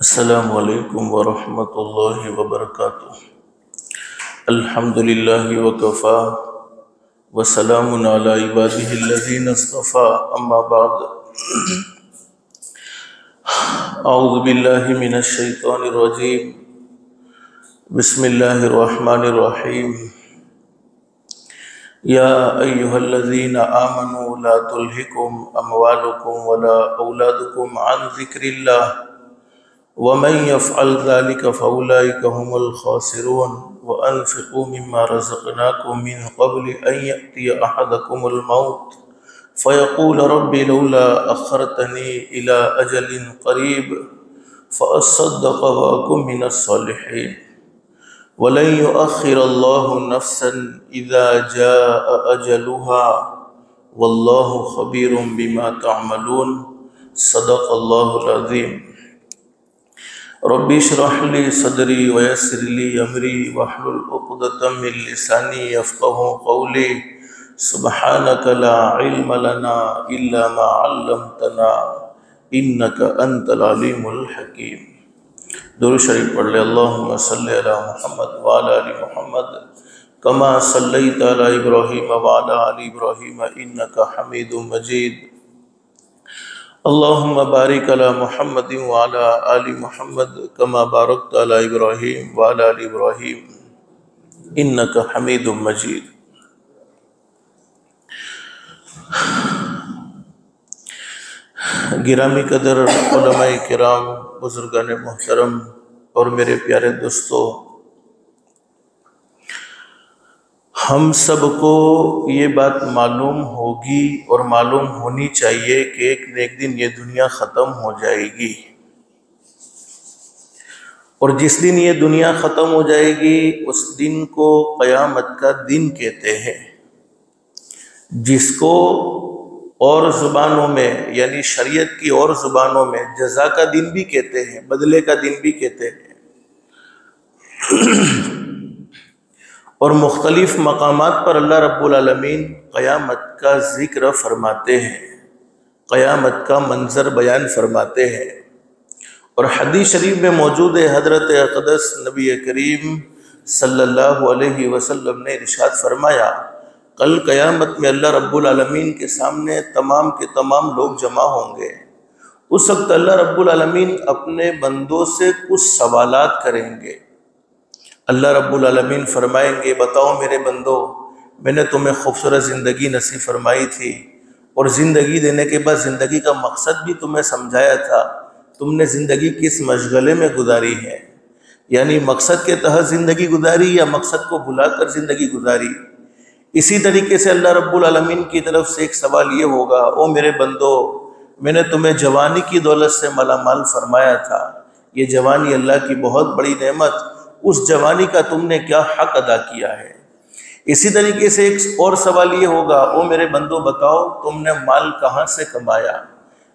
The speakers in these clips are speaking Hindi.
अस्सलामु अलैकुम वरहमतुल्लाहि वबरकातुह। अल्हम्दुलिल्लाहि वकफ़ा वसलामुन अला इबादिहिल्लज़ीना इस्तफ़ा अम्मा बाद। अऊज़ु बिल्लाहि मिनश शैतानिर रजीम। बिस्मिल्लाहिर रहमानिर रहीम। या अय्युहल्लज़ीना आमनू ला तुल्हिकुम अमवालुकुम वला औलादुकुम अन ज़िक्रिल्लाह वमन यफ़अल ज़ालिका फ़उलाइका हुमुल ख़ासिरून व अनफ़िक़ू मिम्मा रज़क़नाकुम मिन क़ब्लि अन यअतिय अहदकुमुल मौत फ़यक़ूल रब्बि लौला अख़्ख़रतनी इला अजलिन क़रीब फ़अस्सद्दक़ व अकुन मिनस सालिहीन वलन युअख़्ख़िरल्लाहु नफ़्सन इज़ा जाअ अजलुहा वल्लाहु ख़बीरुम बिमा तअमलून। सदक़ल्लाहुल अज़ीम। रब्बि इश्रह ली सदरी व यस्सिर ली अमरी वहलुल उक़दतम मिन लिसानी यफ़क़हू क़ौली। सुब्हानक ला इल्म लना इल्ला मा अल्लमतना इन्नका अंतल अलीमुल हकीम। दुरूद शरीफ पढ़ ले। अल्लाहुम्मा सल्लि अला मुहम्मद व अला आलि मुहम्मद कमा सल्लैता अला इब्राहीम व अला आलि इब्राहीम इन्नका हमीदुम मजीद। अल्लाहुम्मा बारिक अला मुहम्मद व अला आलि मुहम्मद कमा बारकता अला इब्राहीम व अला आलि इब्राहीम इन्नका हमीदुम मजीद। गिरामी कदर उलमाए किराम, बुजुर्गान मोहतरम और मेरे प्यारे दोस्तों, हम सबको ये बात मालूम होगी और मालूम होनी चाहिए कि एक न एक दिन ये दुनिया ख़त्म हो जाएगी। और जिस दिन ये दुनिया ख़त्म हो जाएगी उस दिन को क़यामत का दिन कहते हैं, जिसको और ज़ुबानों में यानी शरीयत की और ज़ुबानों में जज़ा का दिन भी कहते हैं, बदले का दिन भी कहते हैं। और मुख्तलिफ मकामात पर अल्लाह रब्बुल आलमीन क़यामत का ज़िक्र फरमाते हैं, क़यामत का मंज़र बयान फरमाते हैं। और हदीस शरीफ में मौजूद है, हज़रत अक़दस नबी करीम सल्लल्लाहु अलैहि वसल्लम ने इरशाद फरमाया, कल क़यामत में अल्लाह रब्बुल आलमीन के सामने तमाम के तमाम लोग जमा होंगे। उस वक्त अल्लाह रब्बुल आलमीन अपने बंदों से कुछ सवालात करेंगे। अल्लाह रब्बुल आलमीन फरमाएंगे, बताओ मेरे बंदो, मैंने तुम्हें खूबसूरत ज़िंदगी नसीब फरमाई थी और ज़िंदगी देने के बाद ज़िंदगी का मकसद भी तुम्हें समझाया था। तुमने ज़िंदगी किस मशगले में गुजारी है, यानी मकसद के तहत ज़िंदगी गुजारी या मकसद को भुलाकर ज़िंदगी गुजारी। इसी तरीके से अल्लाह रब्बुल आलमीन की तरफ से एक सवाल ये होगा, ओ मेरे बंदो, मैंने तुम्हें जवानी की दौलत से मालामाल फरमाया था। ये जवानी अल्लाह की बहुत बड़ी नेमत, उस जवानी का तुमने क्या हक अदा किया है। इसी तरीके से एक और सवाल ये होगा, ओ मेरे बंदो बताओ तुमने माल कहाँ से कमाया,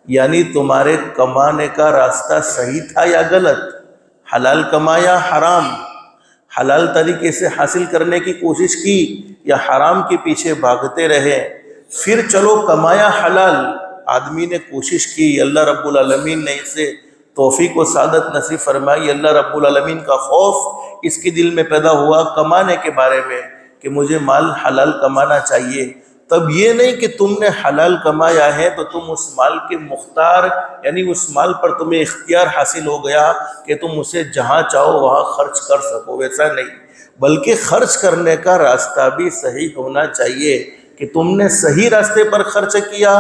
यानी तुम्हारे कमाने का रास्ता सही था या गलत, हलाल कमाया हराम, हलाल तरीके से हासिल करने की कोशिश की या हराम के पीछे भागते रहे। फिर चलो कमाया हलाल, आदमी ने कोशिश की, अल्लाह रब्बुल आलमीन ने इसे तौफीक व सादत नसीब फरमाई। अल्लाह रब्बुल आलमीन का खौफ इसके दिल में पैदा हुआ कमाने के बारे में कि मुझे माल हलाल कमाना चाहिए। तब ये नहीं कि तुमने हलाल कमाया है तो तुम उस माल के मुख्तार, यानी उस माल पर तुम्हें इख्तियार हासिल हो गया कि तुम उसे जहाँ चाहो वहाँ खर्च कर सको, वैसा नहीं, बल्कि खर्च करने का रास्ता भी सही होना चाहिए कि तुमने सही रास्ते पर खर्च किया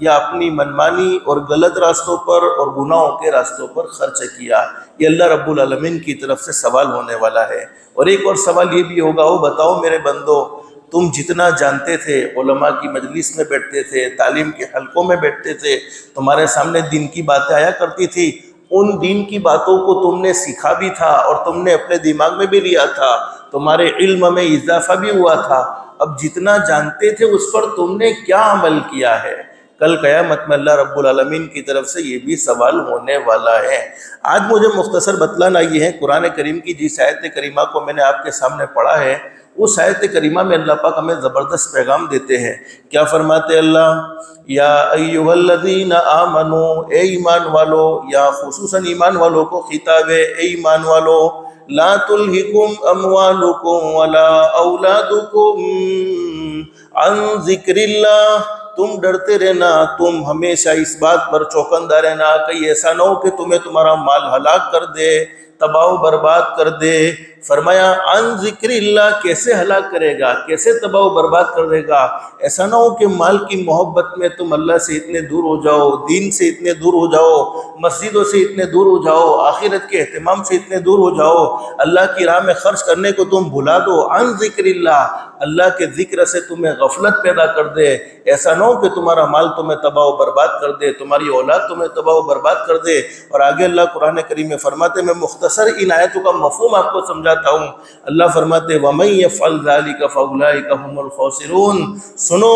या अपनी मनमानी और गलत रास्तों पर और गुनाहों के रास्तों पर खर्च किया। ये अल्लाह रब्बुल आलमीन की तरफ से सवाल होने वाला है। और एक और सवाल ये भी होगा, वो बताओ मेरे बंदो, तुम जितना जानते थे, उलमा की मजलिस में बैठते थे, तालीम के हलकों में बैठते थे, तुम्हारे सामने दिन की बातें आया करती थी, उन दिन की बातों को तुमने सीखा भी था और तुमने अपने दिमाग में भी लिया था, तुम्हारे इल्म में इजाफा भी हुआ था। अब जितना जानते थे उस पर तुमने क्या अमल किया है। कल क़यामत में अल्लाह रब्बुल आलमीन की तरफ से ये भी सवाल होने वाला है। आज मुझे मुख्तसर बतलाना ये है, कुरान करीम की जिस आयत करीमा को मैंने आपके सामने पढ़ा है उस आयत करीमा में अल्लाह पाक हमें ज़बरदस्त पैगाम देते हैं। क्या फरमाते अल्लाह, या अय्युहल्लज़ीना आमनू, ए ईमान वालो, या खुसूसन ईमान वालों को खिताब है, ए ईमान वालो, ला तुल्हिकुम अमवालुकुम वला औलादुकुम अन ज़िक्रिल्लाह, तुम डरते रहना, तुम हमेशा इस बात पर चौकन्ना रहना कहीं ऐसा ना हो कि तुम्हें तुम्हारा माल हलाक कर दे, तबाह बर्बाद कर दे। फरमाया अन ज़िक्रिल्लाह, कैसे हलाक करेगा, कैसे तबाह बर्बाद कर देगा। ऐसा ना हो कि माल की मोहब्बत में तुम अल्लाह से इतने दूर हो जाओ, दीन से इतने दूर हो जाओ, मस्जिदों से इतने दूर हो जाओ, आखिरत के एहतमाम से इतने दूर हो जाओ, अल्लाह की राह में खर्च करने को तुम भुला दो। अन ज़िक्रिल्लाह, अल्लाह के ज़िक्र से तुम्हें गफलत पैदा कर दे। ऐसा ना हो कि तुम्हारा माल तुम्हें तबाह बर्बाद कर दे, तुम्हारी औलाद तुम्हें तबाह बर्बाद कर दे। और आगे अल्लाह कुरान करीम में फरमाते, मैं मुख्तसर इन आयतों का मफ़हूम आपको समझाता हूँ। अल्लाह फरमाते, वमन यफ़अल ज़ालिका फ़उलाइका हुमुल ख़ासिरून, सुनो,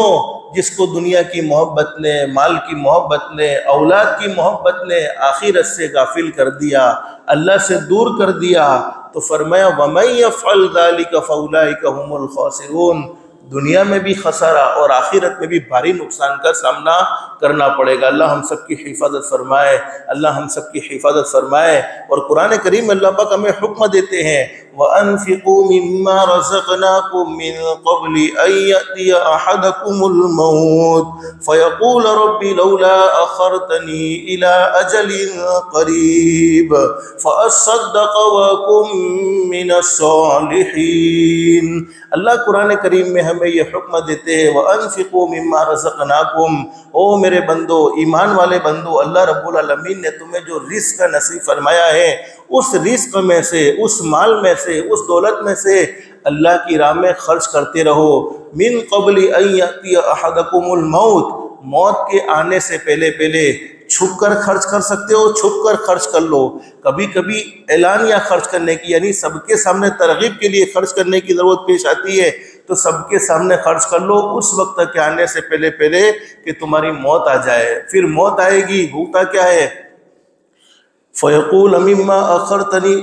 जिसको दुनिया की मोहब्बत ने, माल की मोहब्बत ने, औलाद की मोहब्बत ने आखिरत से गाफिल कर दिया, अल्लाह से दूर कर दिया, तो फरमाया वमन यफ़अल ज़ालिका फ़उलाइका हुमुल ख़ासिरून, दुनिया में भी खसारा और आखिरत में भी भारी नुकसान का सामना करना पड़ेगा। अल्लाह हम सब की हिफाजत फरमाए, अल्लाह हम सब की हिफाजत फरमाए। और कुरान करीम में अल्लाह पाक हमें हुक्म देते हैं, वअन्फ़िक़ू मिम्मा रज़क़नाकुम मिन क़ब्लि अन यअतिय अहदकुमुल मौत फ़यक़ूल रब्बी लौला अख़रतनी इला अजलिन क़रीब फ़अस्सद्दक़ व अकुम मिनस सालिहीन। अल्लाह कुरान करीम में हमें ये हुक्म देते हैं, वअन्फ़िक़ू मिम्मा रज़क़नाकुम, ओ मेरे बंदो, ईमान वाले बंदो, अल्लाह रब्बुल आलमीन ने तुम्हें जो रिस्क नसीब फरमाया है, उस रिस्क में से, उस माल में से, उस दौलत में से अल्लाह की राह में खर्च करते रहो। मिन क़ब्लि अन यअतिय अहदकुमुल मौत, मौत के आने से पहले पहले छुप कर खर्च कर सकते हो, छुप कर खर्च कर लो। कभी कभी ऐलानिया खर्च करने की, यानी सबके सामने तरगीब के लिए खर्च करने की ज़रूरत पेश आती है, तो सबके सामने खर्च कर लो उस वक्त के आने से पहले पहले कि तुम्हारी मौत आ जाए। फिर मौत आएगी, होता क्या है, फ़यक़ूल मिम्मा अख़रतनी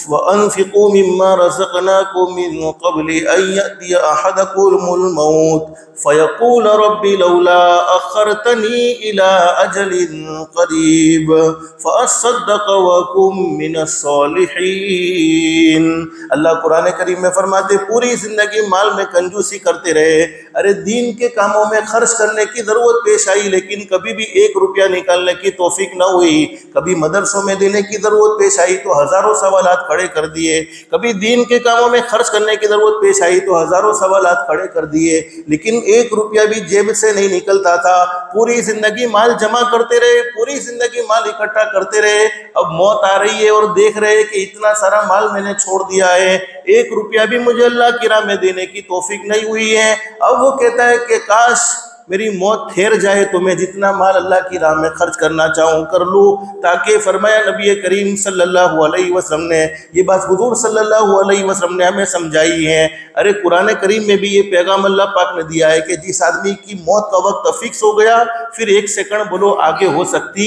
वअन्फ़िक़ू मिम्मा रज़क़नाकुम मिन क़ब्लि अन यअतिय अहदकुमुल मौत फ़यक़ूल रब्बी लौला अख़रतनी इला अजलिन क़रीब फ़अस्सद्दक़ व अकुम मिनस सालिहीन। अल्लाह कुरान करीम में फरमाते, पूरी ज़िंदगी माल में कंजूसी करते रहे, अरे दीन के कामों में खर्च करने की ज़रूरत पेश आई, लेकिन कभी भी 1 रुपया निकालने की तौफीक न हुई। कभी मदरसों में देने की ज़रूरत पेश आई तो हज़ारों सवालात खड़े कर दिए, कभी दीन के कामों में खर्च करने की ज़रूरत पेश आई तो हज़ारों सवालात खड़े कर दिए, लेकिन 1 रुपया भी जेब से नहीं निकलता था। पूरी ज़िंदगी माल जमा करते रहे, पूरी ज़िंदगी माल इकट्ठा करते रहे। अब मौत आ रही है और देख रहे हैं कि इतना सारा माल मैंने छोड़ दिया है, 1 रुपया भी मुझे अल्लाह की राह में देने की तौफीक नहीं हुई है। अब वो कहता है कि काश मेरी मौत ठहर जाए तो मैं जितना माल अल्लाह की राह में खर्च करना चाहूँ कर लूँ, ताकि फरमाया नबी करीम सल्लल्लाहु अलैहि वसल्लम ने, ये बात हुज़ूर सल्लल्लाहु अलैहि वसल्लम ने हमें समझाई है। अरे कुरान करीम में भी ये पैगाम अल्लाह पाक ने दिया है कि जिस आदमी की मौत का वक्त फिक्स हो गया, फिर 1 सेकंड बोलो आगे हो सकती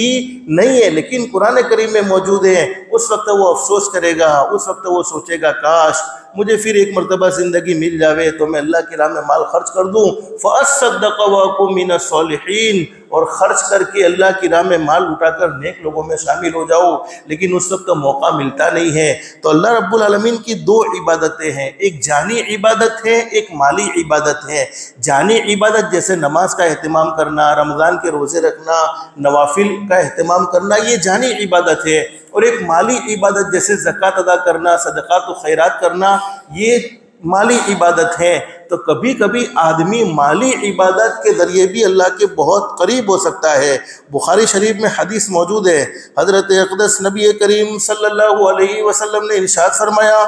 नहीं है, लेकिन कुरान करीम में मौजूद है। उस वक्त वो अफसोस करेगा, उस वक्त वो सोचेगा काश मुझे फिर 1 मरतबा ज़िंदगी मिल जावे तो मैं अल्लाह की राह में माल खर्च कर दूँ, फ़अस्सद्दक़ व अकुम मिनस सालिहीन, और खर्च करके अल्लाह की राह में माल उठाकर नेक लोगों में शामिल हो जाओ। लेकिन उस वक्त मौका मिलता नहीं है। तो अल्लाह रब्बुल आलमीन की 2 इबादतें हैं, एक जानी इबादत है, एक माली इबादत है। जानी इबादत जैसे नमाज का एहतमाम करना, रमज़ान के रोज़े रखना, नवाफिल का एहतमाम करना, ये जानी इबादत है। और एक माली इबादत जैसे ज़कात अदा करना, सदक़ात व खैरात करना, ये माली इबादत है। तो कभी कभी आदमी माली इबादत के ज़रिए भी अल्लाह के बहुत करीब हो सकता है। बुखारी शरीफ में हदीस मौजूद है, हज़रत अक़दस नबी करीम सल्लल्लाहु अलैहि वसल्लम ने इरशाद फरमाया,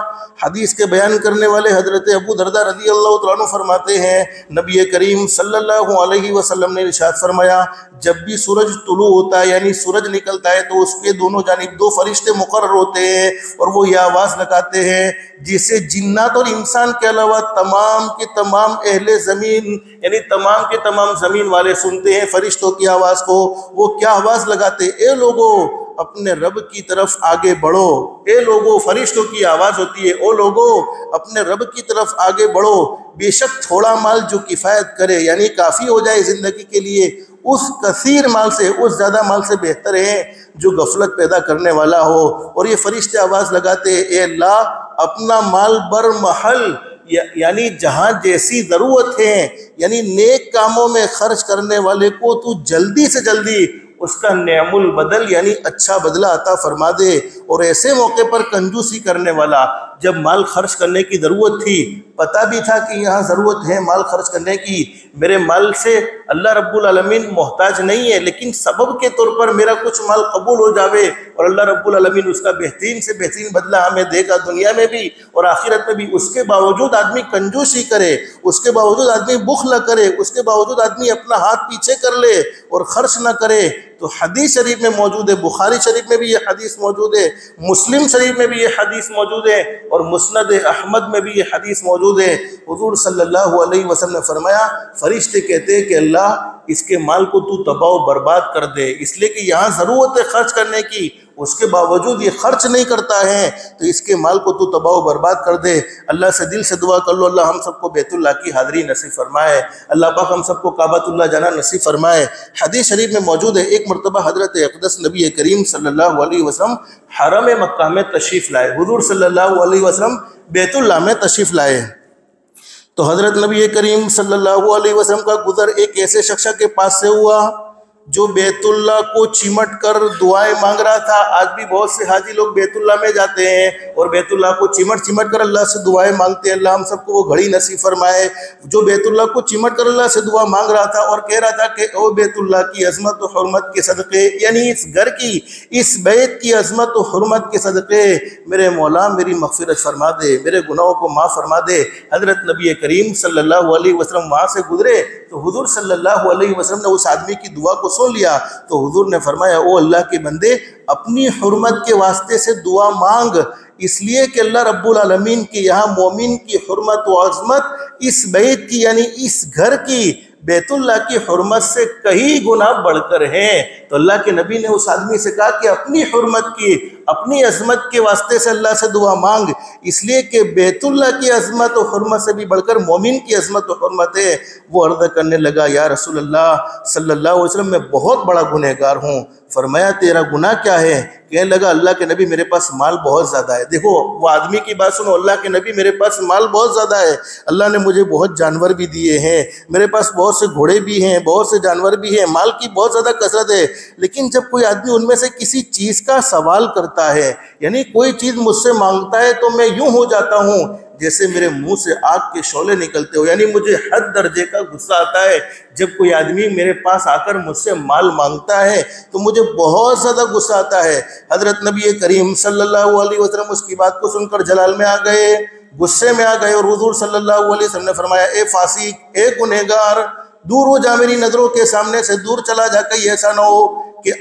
हदीस के बयान करने वाले हज़रत अबू दरदा रज़ी अल्लाह तआला अन्हु फरमाते हैं, नबी करीम सल्लल्लाहु अलैहि वसल्लम ने इरशाद फरमाया, जब भी सूरज तुलू होता है यानी सूरज निकलता है तो उसके दोनों जानिब 2 फरिश्ते मुकर्रर होते हैं और वो ये आवाज़ लगाते हैं जिसे जिन्नात और इंसान के अलावा तमाम के तमाम अहले ज़मीन यानी तमाम के तमाम ज़मीन वाले सुनते हैं फरिश्तों की आवाज़ को। वो क्या आवाज़ लगाते, ए लोगो अपने रब की तरफ आगे बढ़ो। ए लोगो, फरिश्तों की आवाज़ होती है, ओ लोगो अपने रब की तरफ आगे बढ़ो। बेशक थोड़ा माल जो किफ़ायत करे, यानी काफ़ी हो जाए ज़िंदगी के लिए, उस कसीर माल से, उस ज़्यादा माल से बेहतर है जो गफलत पैदा करने वाला हो। और ये फरिश्ते आवाज़ लगाते, ए अल्लाह अपना माल बरमहल, यानी जहाँ जैसी ज़रूरत है, यानी नेक कामों में खर्च करने वाले को तू जल्दी से जल्दी उसका नेमुल बदल, यानी अच्छा बदला अता फरमा दे। और ऐसे मौके पर कंजूसी करने वाला, जब माल खर्च करने की ज़रूरत थी, पता भी था कि यहाँ ज़रूरत है माल खर्च करने की, मेरे माल से अल्लाह रब्बुल आलमीन मोहताज नहीं है, लेकिन सबब के तौर पर मेरा कुछ माल कबूल हो जावे और अल्लाह रब्बुल आलमीन उसका बेहतरीन से बेहतरीन बदला हमें देगा दुनिया में भी और आखिरत में भी। उसके बावजूद आदमी कंजूसी करे, उसके बावजूद आदमी बुखल करे, उसके बावजूद आदमी अपना हाथ पीछे कर ले और खर्च ना करे। तो हदीस शरीफ में मौजूद है, बुखारी शरीफ में भी ये हदीस मौजूद है, मुस्लिम शरीफ में भी ये हदीस मौजूद है और मुस्नद अहमद में भी ये हदीस मौजूद है। हुजूर सल्लल्लाहु अलैहि वसल्लम ने फरमाया, फरिश्ते कहते हैं कि अल्लाह इसके माल को तू तबाह बर्बाद कर दे, इसलिए कि यहाँ ज़रूरत है खर्च करने की, उसके बावजूद ये खर्च नहीं करता है, तो इसके माल को तू तबाह बर्बाद कर दे। अल्लाह से दिल से दुआ कर लो, अल्लाह हम सबको बैतुल्लाह की हाज़िरी नसीब फरमाए, अल्लाह पाक हम सबको काबतुल्लाह जाना नसीब फरमाए। हदीस शरीफ में मौजूद है, एक मरतबा हज़रत अक़दस नबी करीम सल्लल्लाहु अलैहि वसल्लम हरम मक्का में तशरीफ़ लाए। हुज़ूर सल्लल्लाहु अलैहि वसल्लम बैतुल्लाह में तशरीफ़ लाए तो हज़रत नबी करीम सल्लल्लाहु अलैहि वसल्लम का गुज़र एक ऐसे शख्स के पास से हुआ जो बैतुल्लाह को चिमट कर दुआएं मांग रहा था। आज भी बहुत से हाजी लोग बैतुल्लाह में जाते हैं और बैतुल्लाह को चिमट कर अल्लाह से दुआएं मांगते हैं, अल्लाह हम सबको वो घड़ी नसीब फरमाए। जो बैतुल्लाह को चिमट कर अल्लाह से दुआ मांग रहा था और कह रहा था कि ओ बैतुल्लाह की अजमत और हुर्मत के सदक़े, यानी इस घर की, इस बैत की अजमत और हुर्मत के सदक़े मेरे मौला मेरी मग़फ़िरत फरमा दे, मेरे गुनाहों को माफ़ फरमा दे। हज़रत नबी करीम सल्लल्लाहु अलैहि वसल्लम वहाँ से गुजरे तो हुज़ूर सल्लल्लाहु अलैहि वसल्लम ने उस आदमी की दुआ को सुन लिया। तो हुजूर ने फरमाया, ओ अल्लाह के बंदे, अपनी हुर्मत के वास्ते से दुआ मांग, इसलिए कि अल्लाह रब्बुल आलमीन के यहाँ मोमिन की हुर्मत व अज़मत इस बैत की, यानी इस घर की, बैतुल्लाह की हुर्मत से कई गुना बढ़कर है। तो अल्लाह के नबी ने उस आदमी से कहा कि अपनी हुर्मत की, अपनी अज़मत के वास्ते से अल्लाह से दुआ मांग, इसलिए कि बैतुल्लाह की अज़मत और हुर्मत से भी बढ़कर मोमिन की अज़मत और हुर्मत है। वो अर्ज़ करने लगा, या रसूल अल्लाह सल्लल्लाहु अलैहि वसल्लम, मैं बहुत बड़ा गुनहगार हूँ। फरमाया, तेरा गुनाह क्या है? कहने लगा, अल्लाह के नबी मेरे पास माल बहुत ज़्यादा है। देखो वो आदमी की बात सुनो, अल्लाह के नबी मेरे पास माल बहुत ज़्यादा है, अल्लाह ने मुझे बहुत जानवर भी दिए हैं, मेरे पास बहुत से घोड़े भी हैं, बहुत से जानवर भी हैं, माल की बहुत ज़्यादा कसरत है। लेकिन जब कोई आदमी उनमें से किसी चीज़ का सवाल करता है, यानी कोई चीज़ मुझसे मांगता है, तो मैं यूँ हो जाता हूँ जैसे मेरे मुंह से आग के शोले निकलते हो, यानी मुझे हद दर्जे का गुस्सा आता है। जब कोई आदमी मेरे पास आकर मुझसे माल मांगता है तो मुझे बहुत ज़्यादा गुस्सा आता है। हज़रत नबी करीम सल्लल्लाहु अलैहि वसल्लम उसकी बात को सुनकर जलाल में आ गए, गुस्से में आ गए और हुज़ूर सल्लल्लाहु अलैहि वसल्लम ने फरमाया, ए फासिक, ए गुनहगार, दूर हो जा, मेरी नज़रों के सामने से दूर चला जा, कहीं ऐसा ना हो कि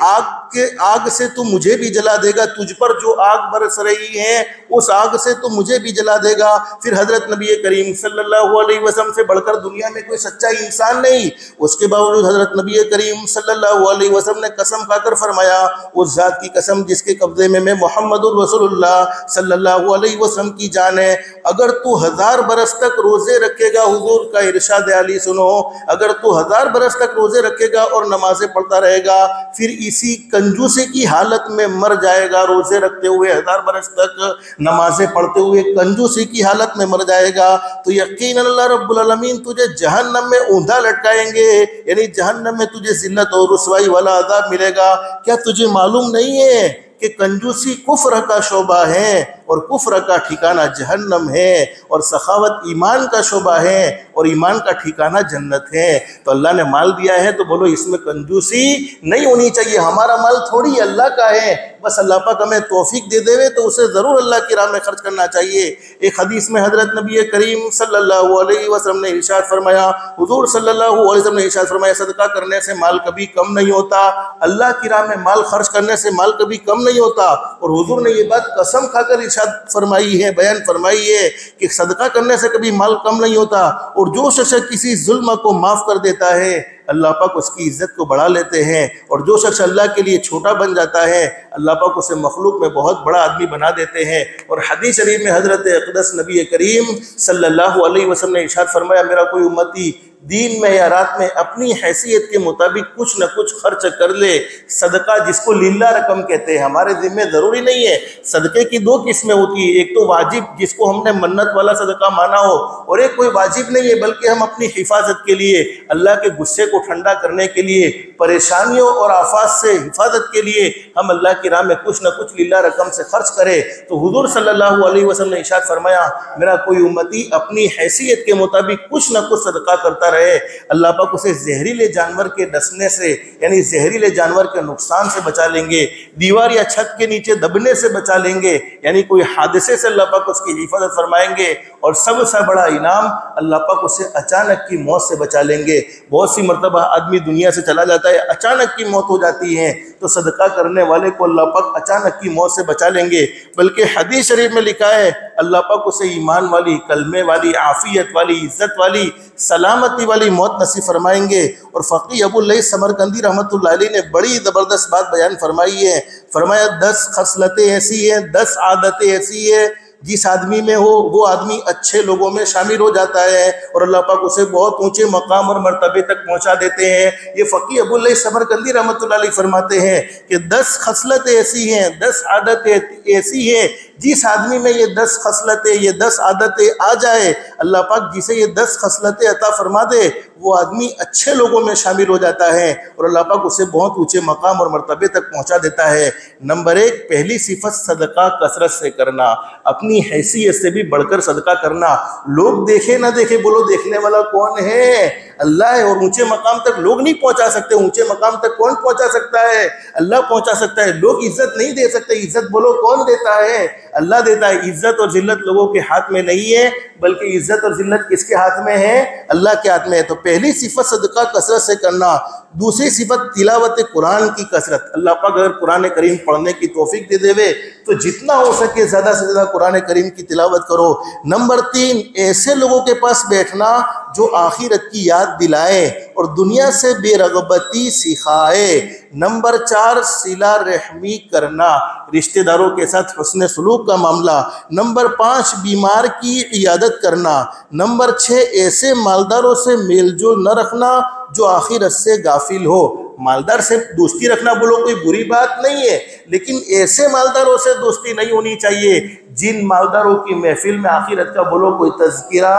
आग से तू मुझे भी जला देगा, तुझ पर जो आग बरस रही है उस आग से तू मुझे भी जला देगा। फिर हज़रत नबी करीम सल्लल्लाहु अलैहि वसल्लम से बढ़कर दुनिया में कोई सच्चा इंसान नहीं, उसके बावजूद हज़रत नबी करीम सल्लल्लाहु अलैहि वसल्लम ने कसम खाकर फरमाया, उस ज़ात की कसम जिसके कब्ज़े में मैं मुहम्मदुर रसूलुल्लाह सल्लल्लाहु अलैहि वसल्लम की जान है, अगर तू 1000 बरस तक रोज़े रखेगा, हुजूर का इरशाद आली सुनो, अगर तू 1000 बरस तक रोज़े रखेगा और नमाज़ें पढ़ता रहेगा, फिर इसी कंजूसी की हालत में मर जाएगा, रोज़े रखते हुए 1000 बरस तक, नमाज़ें पढ़ते हुए कंजूसी की हालत में मर जाएगा, तो यकीनन अल्लाह रब्बुल आलमीन तुझे जहन्नम में ऊंधा लटकाएंगे, यानी जहन्नम में तुझे जिल्लत और रुसवाई वाला अज़ाब मिलेगा। क्या तुझे मालूम नहीं है कि कंजूसी कुफ्र का शोबा है और कुफ्र का ठिकाना जहन्नम है, और सखावत ईमान का शोबा है और ईमान का ठिकाना जन्नत है। तो अल्लाह ने माल दिया है तो बोलो इसमें कंजूसी नहीं होनी चाहिए। हमारा माल थोड़ी अल्लाह का है, बस अल्लाह पाक हमें तौफीक दे देवे तो उसे ज़रूर अल्लाह की राह में खर्च करना चाहिए। एक हदीस में हज़रत नबी करीम सल्लल्लाहु अलैहि वसल्लम ने इरशाद फरमाया, हुज़ूर सल्लल्लाहु अलैहि वसल्लम ने इरशाद फरमाया, सदका करने से माल कभी कम नहीं होता, अल्लाह की राह में माल खर्च करने से माल कभी कम नहीं होता। और हुज़ूर ने ये बात कसम खाकर इरशाद फरमाई है, बयान फरमाई है कि सदका करने से कभी माल कम नहीं होता। और जो शख्स किसी जुल्म को माफ़ कर देता है, अल्लाह पाक उसकी इज़्ज़त को बढ़ा लेते हैं। और जो शख्स अल्लाह के लिए छोटा बन जाता है अल्लाह पाक उसे मखलूक में बहुत बड़ा आदमी बना देते हैं। और हदीस शरीफ में हज़रत अक़दस नबी करीम सल्लल्लाहु अलैहि वसल्लम ने इरशाद फरमाया, मेरा कोई उम्मती दिन में या रात में अपनी हैसियत के मुताबिक कुछ न कुछ खर्च कर ले। सदका जिसको लीला रकम कहते हैं, हमारे ज़िम्मे ज़रूरी नहीं है। सदक़े की दो किस्में होती है, एक तो वाजिब जिसको हमने मन्नत वाला सदका माना हो, और एक कोई वाजिब नहीं है बल्कि हम अपनी हिफाजत के लिए, अल्लाह के गुस्से को ठंडा करने के लिए, परेशानियों और आफात से हिफाजत के लिए हम अल्लाह की राह में कुछ न कुछ लीला रकम से खर्च करें। तो हुजूर सल्लल्लाहु अलैहि वसल्लम ने इरशाद फरमाया, मेरा कोई उम्मती अपनी हैसियत के मुताबिक कुछ न कुछ सदका करता रहे, अल्लाह पाक उसे जहरीले जानवर के डसने से यानी जहरीले जानवर के नुकसान से बचा लेंगे, दीवार या छत के नीचे दबने से बचा लेंगे, यानी कोई हादसे से अल्लाह पाक उसकी हिफाजत फरमाएंगे। और सबसे बड़ा इनाम अल्लाह पाक उसे अचानक की मौत से बचा लेंगे। बहुत सी मरतबा आदमी दुनिया से चला जाता है, अचानक की मौत हो जाती है, तो सदका करने वाले को अल्लाह पाक अचानक की मौत से बचा लेंगे। बल्कि हदीस शरीफ में लिखा है अल्लाह पाक उसे ईमान वाली, कलमे वाली, आफियत वाली, इज्जत वाली, सलामती वाली मौत नसीब फरमाएंगे। और फ़क़ीह अबू लैस समरकंदी रहमतुल्लाह अलैह ने बड़ी ज़बरदस्त बात बयान फरमाई है। फरमाया 10 खसलतें ऐसी हैं, 10 आदतें ऐसी है जिस आदमी में हो वो आदमी अच्छे लोगों में शामिल हो जाता है और अल्लाह पाक उसे बहुत ऊंचे मकाम और मर्तबे तक पहुंचा देते हैं। ये फ़क़ीह अबू लैस समरकंदी रहमतुल्लाह अलैह फरमाते हैं कि 10 खसलतें ऐसी हैं, 10 आदतें ऐसी हैं जिस आदमी में ये 10 खसलतें, ये 10 आदतें आ जाए, अल्लाह पाक जिसे ये 10 खसलतें अता फरमा दे, वो आदमी अच्छे लोगों में शामिल हो जाता है और अल्लाह पाक उसे बहुत ऊंचे मकाम और मर्तबे तक पहुंचा देता है। नंबर 1, पहली सिफत सदका कसरत से करना, अपनी हैसियत से भी बढ़कर सदका करना। लोग देखे ना देखे, बोलो देखने वाला कौन है? अल्लाह है। और ऊंचे मकाम तक लोग नहीं पहुंचा सकते, ऊंचे मकाम तक कौन पहुंचा सकता है? अल्लाह पहुंचा सकता है। लोग इज्जत नहीं दे सकते, इज्जत बोलो कौन देता है? अल्लाह देता है। इज्जत और जिल्लत लोगों के हाथ में नहीं है, बल्कि इज्जत और जिल्लत किसके हाथ में है? अल्लाह के हाथ में है। तो पहली सिफत सदका कसरत से करना। दूसरी सिफत तिलावत कुरान की कसरत। अल्लाह पाक अगर कुरान करीम पढ़ने की तौफीक दे देवे तो जितना हो सके ज़्यादा से ज़्यादा कुरान करीम की तिलावत करो। नंबर 3, ऐसे लोगों के पास बैठना जो आखिरत की याद दिलाए और दुनिया से बेरगबती सिखाए। नंबर 4, सिला रहमी करना, रिश्तेदारों के साथ हुस्न सलूक का मामला। नंबर 5, बीमार की इयादत करना। नंबर 6, ऐसे मालदारों से मेलजोल न रखना जो आखिरत से गाफिल हो। मालदार से दोस्ती रखना बोलो कोई बुरी बात नहीं है, लेकिन ऐसे मालदारों से दोस्ती नहीं होनी चाहिए जिन मालदारों की महफिल में आखिरत का बोलो कोई तज़किरा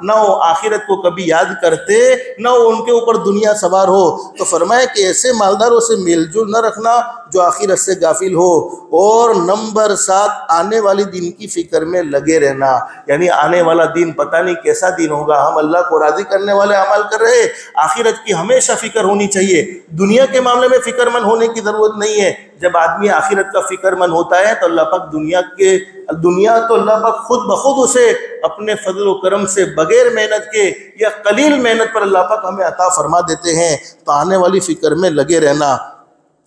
ना हो, आखिरत को कभी याद करते ना हो, उनके ऊपर दुनिया सवार हो। तो फरमाया कि ऐसे मालदारों से मेलजोल न रखना जो आखिरत से गाफिल हो। और नंबर 7, आने वाली दिन की फिक्र में लगे रहना, यानी आने वाला दिन पता नहीं कैसा दिन होगा। हम अल्लाह को राज़ी करने वाले अमल कर रहे, आखिरत की हमेशा फिक्र होनी चाहिए। दुनिया के मामले में फिक्रमंद होने की ज़रूरत नहीं है। जब आदमी आखिरत का फिक्रमंद होता है तो अल्लाह पाक दुनिया तो अल्लाह पाक खुद ब खुद उसे अपने फजल व करम से बगैर मेहनत के या कलील मेहनत पर अल्लाह पाक हमें अता फरमा देते हैं। तो आने वाली फिक्र में लगे रहना।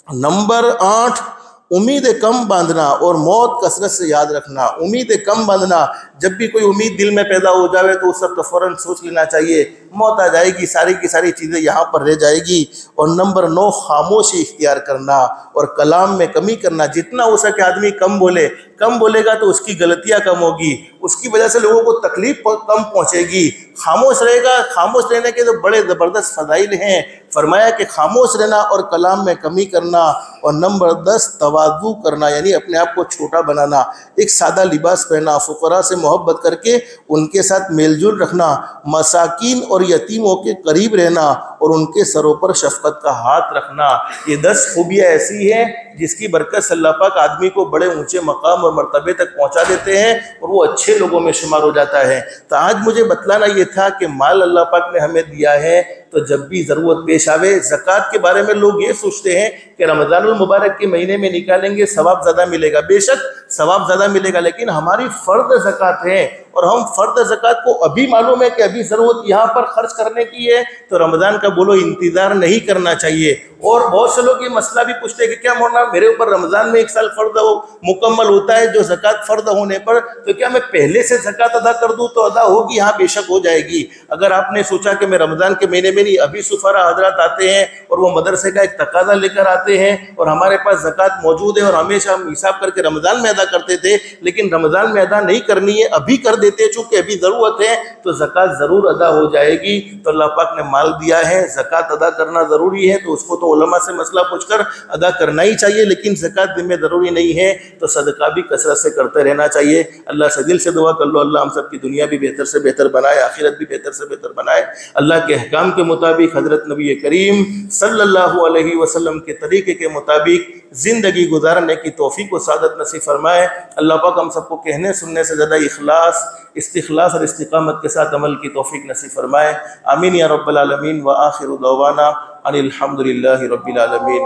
नंबर 8, उम्मीद कम बांधना और मौत कसरत से याद रखना। उम्मीद कम बांधना, जब भी कोई उम्मीद दिल में पैदा हो जाए तो उस वक्त फ़ौरन सोच लेना चाहिए मौत आ जाएगी, सारी की सारी चीज़ें यहाँ पर रह जाएगी। और नंबर 9, खामोशी इख्तियार करना और कलाम में कमी करना। जितना हो सके आदमी कम बोलेगा तो उसकी गलतियाँ कम होगी, उसकी वजह से लोगों को तकलीफ कम पहुँचेगी। खामोश रहेगा, खामोश रहने के तो बड़े ज़बरदस्त फ़ज़ाइल हैं। फरमाया कि खामोश रहना और कलाम में कमी करना। और नंबर 10, तवाज़ु करना, यानी अपने आप को छोटा बनाना, एक सादा लिबास पहनना, फ़ुक़रा से मोहब्बत करके उनके साथ मेलजोल रखना, मसाकीन और यतीमों के करीब रहना और उनके सरों पर शफ़क़त का हाथ रखना। ये 10 खूबियाँ ऐसी हैं जिसकी बरकत से अल्लाह पाक आदमी को बड़े ऊंचे मकाम और मर्तबे तक पहुंचा देते हैं और वो अच्छे लोगों में शुमार हो जाता है। तो आज मुझे बतलाना ये था कि माल अल्लाह पाक ने हमें दिया है, तो जब भी ज़रूरत पेश आवे, ज़कात के बारे में लोग ये सोचते हैं कि रमज़ानुल मुबारक के महीने में निकालेंगे सवाब ज़्यादा मिलेगा। बेशक सवाब ज़्यादा मिलेगा, लेकिन हमारी फ़र्द ज़कात है और हम फ़र्द ज़कात को अभी मालूम है कि अभी ज़रूरत यहाँ पर खर्च करने की है, तो रमज़ान का बोलो इंतज़ार नहीं करना चाहिए। और बहुत से लोग ये मसला भी पूछते हैं कि क्या मौलाना मेरे ऊपर रमज़ान में 1 साल फ़र्द मुकम्मल होता है जो ज़कात फ़र्द होने पर, तो क्या मैं पहले से ज़कात अदा कर दूँ तो अदा होगी? हाँ, बेशक हो जाएगी। अगर आपने सोचा कि मैं रमज़ान के महीने में नहीं, अभी सुफरा हजरात आते हैं और वो मदरसे का एक तकाजा लेकर आते हैं और हमारे पास ज़कात मौजूद है और हमेशा हम हिसाब करके रमज़ान में अदा करते थे, लेकिन रमज़ान में अदा नहीं करनी है, अभी कर देते हैं चूँकि अभी ज़रूरत है, तो ज़कात ज़रूर अदा हो जाएगी। तो अल्लाह पाक ने माल दिया है, ज़कात अदा करना ज़रूरी है, तो उसको तो उलमा से मसला पूछकर अदा करना ही चाहिए, लेकिन ज़कात जिम्मे ज़रूरी नहीं है तो सदका भी कसरत से करते रहना चाहिए। अल्लाह से दिल से दुआ कर लो, अल्लाह हम सब की दुनिया भी बेहतर से बेहतर बनाए, आखिरत भी बेहतर से बेहतर बनाए। अल्लाह के अहकाम के मुताबिक हज़रत नबी करीम सल्लल्लाहु अलैहि वसल्लम के तरीक़े के मुताबिक ज़िंदगी गुजारने की तौफीक व सादत नसीब फरमाए। अल्लाह पाक हम सबको कहने सुनने से ज़्यादा इखलास, इस्तिखलास और इस्तिकामत के साथ अमल की तौफीक नसीब फरमाए। आमीन या रब्बल आलमीन। व आखिरु दअवाना अनिल हम्दुलिल्लाहि रब्बिल आलमीन।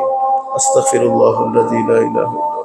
अस्तगफिरुल्लाहल लज़ी ला इलाहा इल्ला